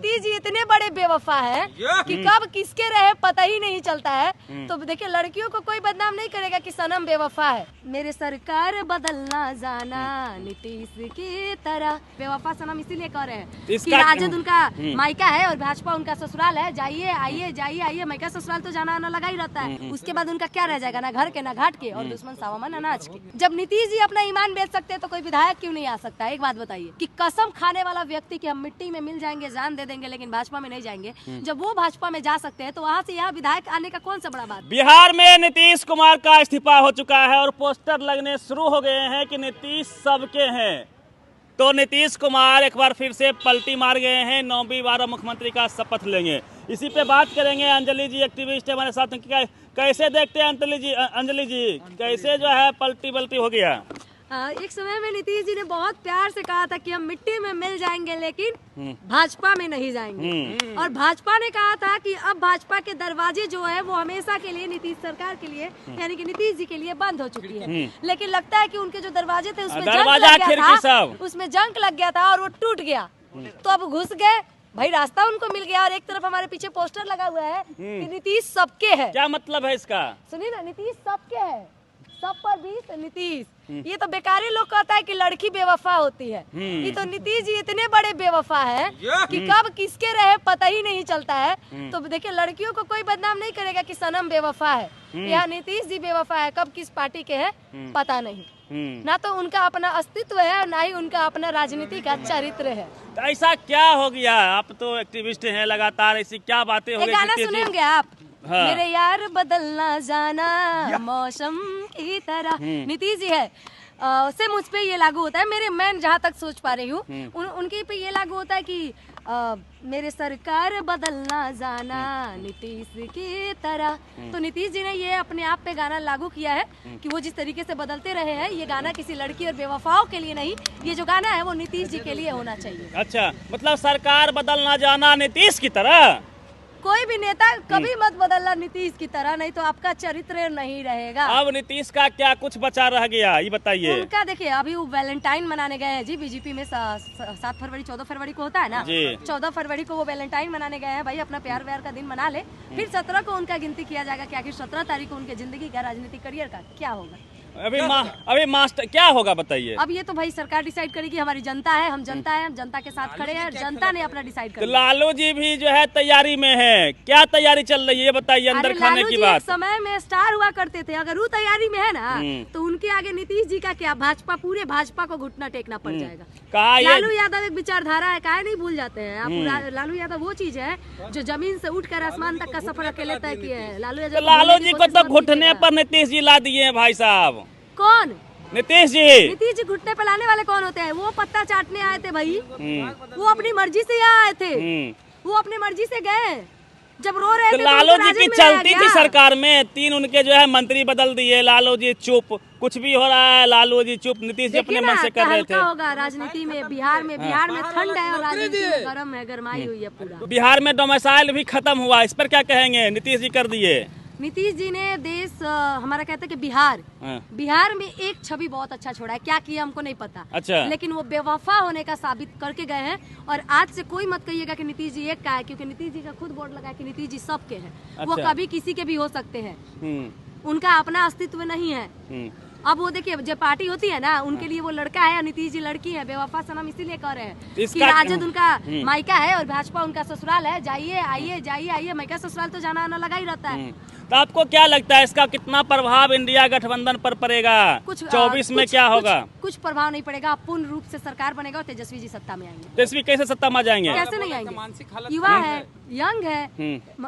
नीतीश जी इतने बड़े बेवफा है कि कब किसके रहे पता ही नहीं चलता है। तो देखिए लड़कियों को कोई बदनाम नहीं करेगा कि सनम बेवफा है। मेरे सरकार बदलना जाना नीतीश की तरह, बेवफा सनम इसीलिए कह रहे हैं कि राजद उनका मायका है और भाजपा उनका ससुराल है। जाइए आइए जाइए आइए, मायका ससुराल तो जाना आना लगा ही रहता है। उसके बाद उनका क्या रह जाएगा, ना घर के ना घाट के, और दुश्मन सावामन अनाज के। जब नीतीश जी अपना ईमान बेच सकते हैं तो कोई विधायक क्यों नहीं आ सकता? एक बात बताइए कि कसम खाने वाला व्यक्ति कि हम मिट्टी में मिल जाएंगे, जान दे देंगे, लेकिन भाजपा में नहीं जाएंगे, जब वो भाजपा में जा सकते हैं तो वहाँ से यहाँ विधायक आने का कौन सा बड़ा बात? बिहार में नीतीश कुमार का इस्तीफा हो चुका है और पोस्टर लगने शुरू हो गए हैं कि नीतीश सबके हैं। तो नीतीश कुमार एक बार फिर से पलटी मार गए हैं, 9वीं बार मुख्यमंत्री का शपथ लेंगे। इसी पे बात करेंगे। अंजलि जी एक्टिविस्ट है हमारे साथ। कैसे देखते हैं अंजलि जी कैसे जो है पलटी बल्टी हो गया? एक समय में नीतीश जी ने बहुत प्यार से कहा था कि हम मिट्टी में मिल जाएंगे लेकिन भाजपा में नहीं जाएंगे, और भाजपा ने कहा था कि अब भाजपा के दरवाजे जो है वो हमेशा के लिए नीतीश सरकार के लिए यानी कि नीतीश जी के लिए बंद हो चुकी है। लेकिन लगता है कि उनके जो दरवाजे थे उसमें जंग लग गया था और वो टूट गया। तो अब घुस गए भाई, रास्ता उनको मिल गया। और एक तरफ हमारे पीछे पोस्टर लगा हुआ है कि नीतीश सबके है। क्या मतलब है इसका? सुनिए ना, नीतीश सबके है, सब पर भी नीतीश। ये तो बेकारी लोग कहता है कि लड़की बेवफा होती है। ये तो नीतीश जी इतने बड़े बेवफा है कि कब किसके रहे पता ही नहीं चलता है। तो देखिए लड़कियों को कोई बदनाम नहीं करेगा कि सनम बेवफा है, या नीतीश जी बेवफा है, कब किस पार्टी के है पता नहीं। ना तो उनका अपना अस्तित्व है और ना ही उनका अपना राजनीति का चरित्र है। तो ऐसा क्या हो गया? आप तो एक्टिविस्ट हैं, लगातार ऐसी क्या बातें हो गई? गाना सुनेंगे आप? हाँ। मेरे यार बदलना जाना मौसम की तरह, नीतीश जी है से मुझ पे ये लागू होता है। मैं जहाँ तक सोच पा रही हूँ उनके पे ये लागू होता है कि मेरे सरकार बदलना जाना नीतीश की तरह। तो नीतीश जी ने ये अपने आप पे गाना लागू किया है कि वो जिस तरीके से बदलते रहे हैं, ये गाना किसी लड़की और बेवफाओं के लिए नहीं, ये जो गाना है वो नीतीश जी के लिए होना चाहिए। अच्छा, मतलब सरकार बदलना जाना नीतीश की तरह। कोई भी नेता कभी मत बदलना नीतीश की तरह, नहीं तो आपका चरित्र नहीं रहेगा। अब नीतीश का क्या कुछ बचा रह गया, ये बताइए। उनका देखिए अभी वो वैलेंटाइन मनाने गए हैं जी, बीजेपी में 7 फरवरी 14 फरवरी को होता है ना, 14 फरवरी को वो वैलेंटाइन मनाने गए हैं। भाई अपना प्यार व्यार का दिन मना ले, फिर 17 को उनका गिनती किया जाएगा कि आखिर 17 तारीख को उनके जिंदगी का राजनीतिक करियर का क्या होगा। अभी मास्टर क्या होगा बताइए। अब ये तो भाई सरकार डिसाइड करेगी, हमारी जनता है, हम जनता है, हम जनता के साथ खड़े हैं, जनता ने अपना डिसाइड कर। तो लालू जी भी जो है तैयारी में है, क्या तैयारी चल रही है बताइए? अंदर खाने की बात। समय में स्टार हुआ करते थे, अगर वो तैयारी में है ना तो उनके आगे नीतीश जी का क्या, भाजपा पूरे भाजपा को घुटना टेकना पड़ जाएगा। लालू यादव एक विचारधारा है, काहे नहीं भूल जाते हैं आप। लालू यादव वो चीज है जो जमीन से उठकर आसमान तक का सफर अकेले तय किए हैं। लालू जी को तो घुटने पर नीतीश जी ला दिए हैं भाई साहब। कौन? नीतीश जी। नीतीश जी घुटने पर लाने वाले कौन होते हैं? वो पत्ता चाटने आए थे भाई, वो अपनी मर्जी से यहाँ आए थे, वो अपनी मर्जी से गए। जब रो रहे थे तो लालू जी की चलती थी सरकार में, 3 उनके जो है मंत्री बदल दिए, लालू जी चुप, कुछ भी हो रहा है लालू जी चुप, नीतीश जी अपने मन से कर रहे थे। होगा राजनीति में, बिहार में ठंड है और राजनीति में गर्म है, गरमाई हुई है पूरा। बिहार में डोमिसाइल भी खत्म हुआ, इस पर क्या कहेंगे? नीतीश जी कर दिए। नीतीश जी ने देश हमारा कहते हैं कि बिहार में एक छवि बहुत अच्छा छोड़ा है। क्या किया हमको नहीं पता। अच्छा। लेकिन वो बेवफा होने का साबित करके गए हैं। और आज से कोई मत कहिएगा कि नीतीश जी एक का है, क्योंकि नीतीश जी का खुद बोर्ड लगा है कि नीतीश जी सबके हैं। अच्छा। वो कभी किसी के भी हो सकते हैं, उनका अपना अस्तित्व नहीं है। अब वो देखिए जब पार्टी होती है ना, उनके लिए वो लड़का है और नीतीश जी लड़की है। बेवफा सनम इसीलिए कह रहे हैं कि राजद उनका मायका है और भाजपा उनका ससुराल है। जाइए आइए जाइए आइए, मायका ससुराल तो जाना आना लगा ही रहता है। तो आपको क्या लगता है इसका कितना प्रभाव इंडिया गठबंधन पर पड़ेगा? 24 में क्या होगा? कुछ प्रभाव नहीं पड़ेगा। पूर्ण रूप से सरकार बनेगा और तेजस्वी जी सत्ता में आएंगे। तेजस्वी कैसे सत्ता में जाएंगे? कैसे नहीं आएंगे? युवा है, यंग है,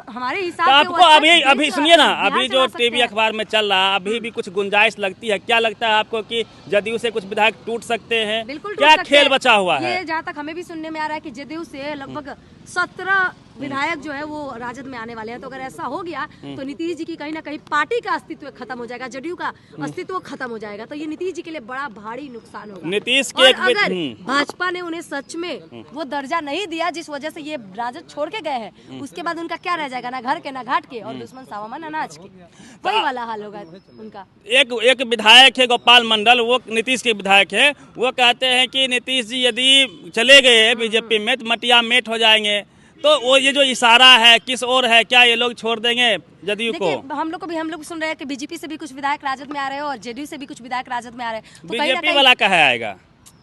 हमारे हिसाब से। आपको अभी सुनिए ना, अभी जो टीवी अखबार में चल रहा है, अभी भी कुछ गुंजाइश लगती है? क्या लगता है आपको कि जदयू से कुछ विधायक टूट सकते हैं? बिल्कुल, क्या खेल बचा हुआ है? जहाँ तक हमें भी सुनने में आ रहा है कि जदयू से लगभग 17 विधायक जो है वो राजद में आने वाले हैं। तो अगर ऐसा हो गया तो नीतीश जी की कहीं ना कहीं पार्टी का अस्तित्व खत्म हो जाएगा, जदयू का अस्तित्व खत्म हो जाएगा। तो ये नीतीश जी के लिए बड़ा भारी नुकसान होगा। नीतीश के अगर भाजपा ने उन्हें सच में वो दर्जा नहीं दिया जिस वजह से ये राजद छोड़ के गए हैं, उसके बाद उनका क्या रह जाएगा, ना घर के ना घाट के, और दुश्मन सावामन अनाज के। वही वाला हाल होगा उनका। एक विधायक है गोपाल मंडल, वो नीतीश के विधायक है, वो कहते हैं कि नीतीश जी यदि चले गए बीजेपी में तो मटिया मेट हो जाएंगे। तो वो ये जो इशारा है किस ओर है, क्या ये लोग छोड़ देंगे जदयू को? देखिए हम लोग सुन रहे हैं कि बीजेपी से भी कुछ विधायक राजद में आ रहे हैं और जेडीयू से भी कुछ विधायक राजद में आ रहे हैं, तो कहीं ना बीजेपी कहीं वाला कहा आएगा।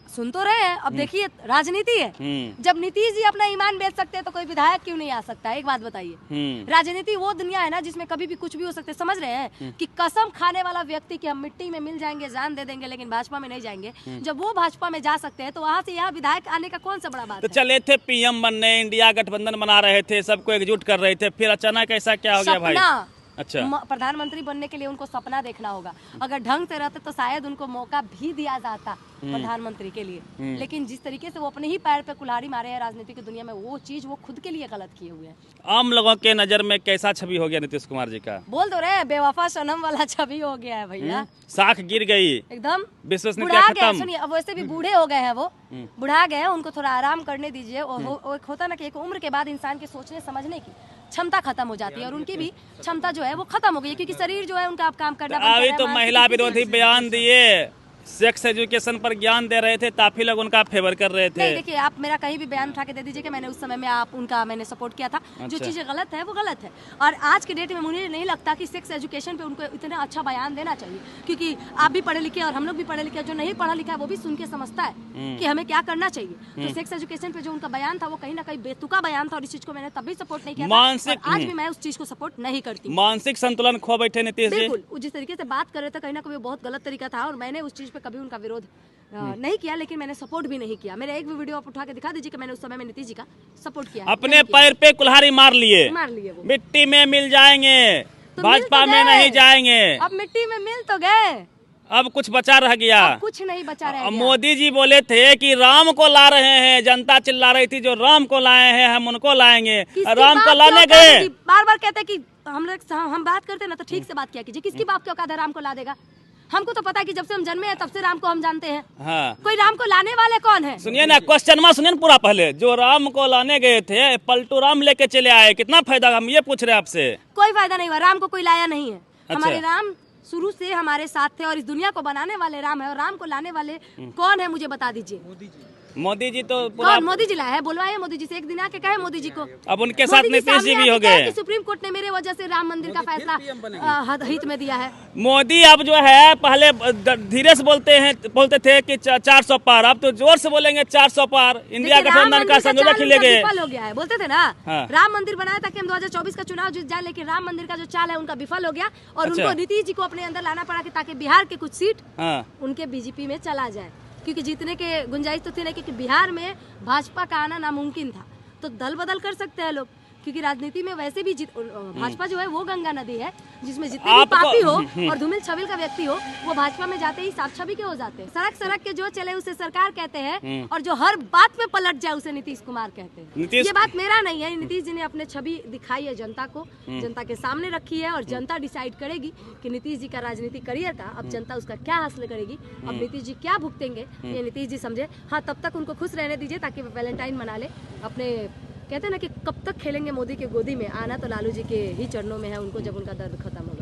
सुन तो रहे हैं। अब देखिए राजनीति है, जब नीतीश जी अपना ईमान बेच सकते हैं तो कोई विधायक क्यों नहीं आ सकता है? एक बात बताइए, राजनीति वो दुनिया है ना जिसमें कभी भी कुछ भी हो सकता है। समझ रहे हैं कि कसम खाने वाला व्यक्ति कि हम मिट्टी में मिल जाएंगे, जान दे देंगे, लेकिन भाजपा में नहीं जाएंगे, जब वो भाजपा में जा सकते हैं तो वहाँ से यहाँ विधायक आने का कौन सा बड़ा बात तो है? चले थे पीएम बनने, इंडिया गठबंधन बना रहे थे, सबको एकजुट कर रहे थे, फिर अचानक ऐसा क्या हो गया भाई? अच्छा, प्रधानमंत्री बनने के लिए उनको सपना देखना होगा। अगर ढंग से रहते तो शायद उनको मौका भी दिया जाता प्रधानमंत्री के लिए, लेकिन जिस तरीके से वो अपने ही पैर पे कुल्हाड़ी मारे हैं राजनीति की दुनिया में, वो चीज वो खुद के लिए गलत किए हुए हैं। आम लोगों के नजर में कैसा छवि हो गया नीतीश कुमार जी का? बोल तो रहे बेवफा सनम वाला छवि हो गया है भैया। साख गिर गई, एकदम विश्वसनीयता खत्म। सुनिए, अब वैसे भी बूढ़े हो गए हैं, वो बुढ़ा गए हैं, उनको थोड़ा आराम करने दीजिए। और होता ना कि एक उम्र के बाद इंसान के सोचने समझने की क्षमता खत्म हो जाती है, और उनकी भी क्षमता जो है वो खत्म हो गई है, क्योंकि शरीर जो है उनका अब काम करना। अभी तो महिला विरोधी बयान दिए, सेक्स एजुकेशन पर ज्ञान दे रहे थे, काफी लोग उनका फेवर कर रहे थे। नहीं, देखिए आप मेरा कहीं भी बयान उठा के दे दीजिए कि मैंने उस समय में मैंने सपोर्ट किया था। अच्छा। जो चीजें गलत है वो गलत है, और आज के डेट में मुझे नहीं लगता कि सेक्स एजुकेशन पे उनको इतना अच्छा बयान देना चाहिए, क्योंकि आप भी पढ़े लिखे और हम लोग भी पढ़े लिखे, जो नहीं पढ़ा लिखा है वो भी सुन के समझता है कि हमें क्या करना चाहिए। तो सेक्स एजुकेशन पे जो उनका बयान था वो कहीं ना कहीं बेतुका बयान था, और इस चीज को मैंने तभी सपोर्ट नहीं किया, आज भी मैं उस चीज को सपोर्ट नहीं करती। मानसिक संतुलन खो बैठे नीतीश जी। बिल्कुल, जिस तरीके से बात कर रहे थे कहीं ना कहीं बहुत गलत तरीका था, और मैंने उस चीज पे कभी उनका विरोध नहीं किया, लेकिन मैंने सपोर्ट भी नहीं किया। मेरा एक भी वीडियो आप उठा के दिखा दीजिए कि मैंने उस समय में नीतीश जी का सपोर्ट किया। अपने पैर पे कुल्हाड़ी मार लिए वो। मिट्टी में मिल जाएंगे, भाजपा में नहीं जाएंगे। अब मिट्टी में मिल तो गए, अब कुछ बचा रह गया? कुछ नहीं बचा रह गया। मोदी जी बोले थे कि राम को ला रहे हैं, जनता चिल्ला रही थी जो राम को लाए हैं हम उनको लाएंगे, राम को लाने गए। बार बार कहते कि हम बात करते ना तो ठीक से बात किया कीजिए, किसकी बाप के औकात है राम को ला देगा? हमको तो पता है कि जब से हम जन्मे हैं तब से राम को हम जानते हैं। हाँ। कोई राम को लाने वाले कौन है? सुनिए ना, क्वेश्चन सुनिए पूरा पहले। जो राम को लाने गए थे पलटू राम लेके चले आए, कितना फायदा? हम ये पूछ रहे हैं आपसे। कोई फायदा नहीं हुआ, राम को कोई लाया नहीं है। अच्छा। हमारे राम शुरू से हमारे साथ थे, और इस दुनिया को बनाने वाले राम है, और राम को लाने वाले कौन है मुझे बता दीजिए। मोदी जी तो पूरा मोदी जी लाया है, बुलवाए मोदी जी से, एक दिन आके कहे मोदी जी को। अब उनके साथ नीतीश जी भी हो गए। सुप्रीम कोर्ट ने मेरे वजह से राम मंदिर का फैसला हित में दिया है। मोदी अब जो है पहले धीरे से बोलते थे कि 400 पार, अब तो जोर से बोलेंगे 400 पार। इंडिया गठबंधन का संयोजक ही ले गए, विफल हो गया है। बोलते थे ना, राम मंदिर बनाया ताकि हम 2024 का चुनाव जीत जाए, लेकिन राम मंदिर का जो चाल है उनका विफल हो गया, और उनको नीतीश जी को अपने अंदर लाना पड़ा ताकि बिहार के कुछ सीट उनके बीजेपी में चला जाए, क्योंकि जीतने के गुंजाइश तो थी नहीं, क्योंकि बिहार में भाजपा का आना नामुमकिन था। तो दल बदल कर सकते हैं लोग, क्योंकि राजनीति में वैसे भी भाजपा जो है वो गंगा नदी है, जिसमें जितने भी पापी हो और धूमिल छबिल का व्यक्ति हो, वो भाजपा में जाते ही साफ छवि के हो जाते हैं। सड़क के जो चले उसे सरकार कहते हैं, और जो हर बात में पलट जाए उसे नीतीश कुमार कहते हैं। ये बात मेरा नहीं है, नीतीश जी ने अपने छवि दिखाई है जनता को, जनता के सामने रखी है, और जनता डिसाइड करेगी कि नीतीश जी का राजनीतिक करियर था, अब जनता उसका क्या हासिल करेगी, अब नीतीश जी क्या भुगतेंगे ये नीतीश जी समझे। हाँ, तब तक उनको खुश रहने दीजिए ताकि वो वैलेंटाइन मना ले। अपने कहते हैं ना कि कब तक खेलेंगे मोदी के गोदी में, आना तो लालू जी के ही चरणों में है, उनको जब उनका दर्द खत्म हो।